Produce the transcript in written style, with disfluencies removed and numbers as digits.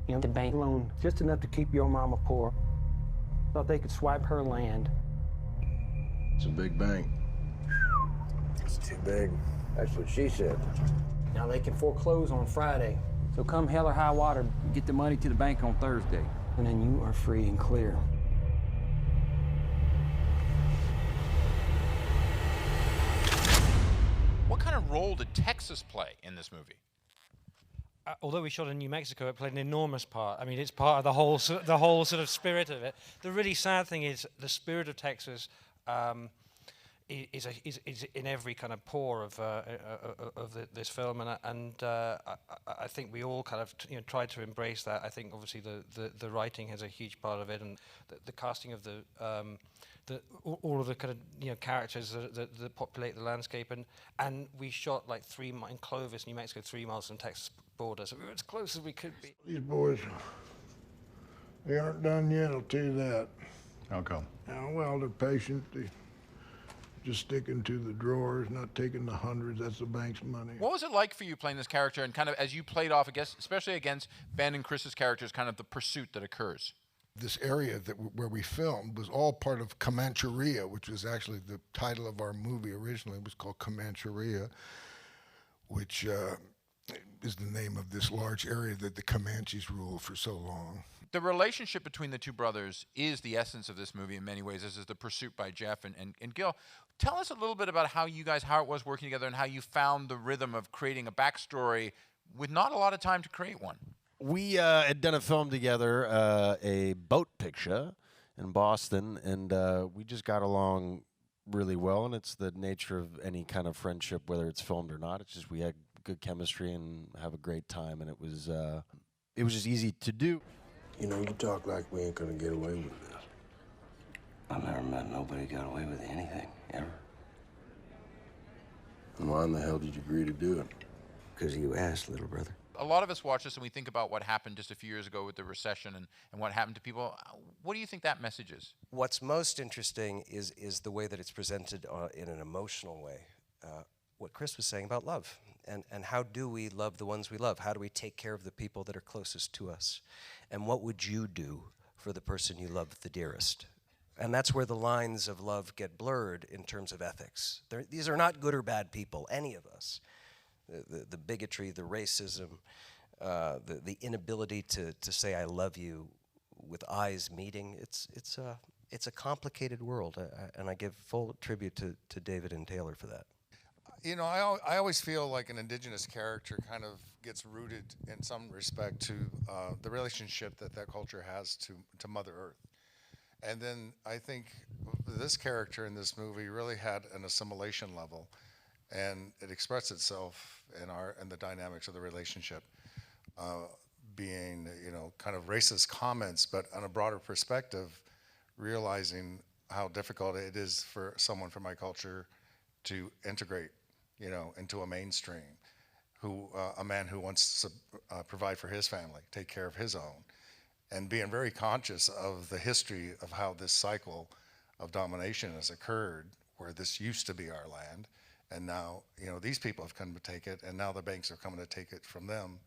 You know, the bank loan just enough to keep your mama poor. Thought they could swipe her land. It's a big bank. It's too big. That's what she said. Now they can foreclose on Friday. So come hell or high water, Get the money to the bank on Thursday. and then you are free and clear. What kind of role did Texas play in this movie? Although we shot in New Mexico, it played an enormous part. I mean, it's part of the whole sort of spirit of it. The really sad thing is the spirit of Texas is in every kind of pore of this film, and I think we all kind of tried to embrace that. I think obviously the writing has a huge part of it, and the casting of all of the kind of characters that populate the landscape, and we shot like in Clovis, New Mexico, 3 miles from Texas border, so we were as close as we could be. These boys, they aren't done yet, I'll tell you that. How come? Well, they're patient. They just sticking to the drawers, not taking the hundreds. That's the bank's money. What was it like for you playing this character, and kind of as you played off, I guess, especially against Ben and Chris's characters, kind of the pursuit that occurs? This area where we filmed was all part of Comancheria, which was actually the title of our movie originally. It was called Comancheria, which is the name of this large area that the Comanches ruled for so long. The relationship between the two brothers is the essence of this movie in many ways. This is the pursuit by Jeff and Gil. Tell us a little bit about how it was working together, and how you found the rhythm of creating a backstory with not a lot of time to create one. We had done a film together, a boat picture in Boston, and we just got along really well, and it's the nature of any kind of friendship, whether it's filmed or not. It's just we had good chemistry and have a great time, and it was just easy to do. You know, you talk like we ain't gonna get away with this. I've never met nobody who got away with anything, ever. And why in the hell did you agree to do it? Because you asked, little brother. A lot of us watch this and we think about what happened just a few years ago with the recession and what happened to people. What do you think that message is? What's most interesting is the way that it's presented in an emotional way. What Chris was saying about love, and how do we love the ones we love? How do we take care of the people that are closest to us? And what would you do for the person you love the dearest? And that's where the lines of love get blurred in terms of ethics. These are not good or bad people, any of us. The bigotry, the racism, the inability to say I love you with eyes meeting, it's a complicated world, and I give full tribute to David and Taylor for that. You know, I always feel like an indigenous character kind of gets rooted in some respect to the relationship that culture has to Mother Earth. And then I think this character in this movie really had an assimilation level, and it expressed itself in the dynamics of the relationship, being, kind of racist comments, but on a broader perspective, realizing how difficult it is for someone from my culture to integrate, into a mainstream, a man who wants to provide for his family, take care of his own, and being very conscious of the history of how this cycle of domination has occurred, where this used to be our land, and now, these people have come to take it, and now the banks are coming to take it from them.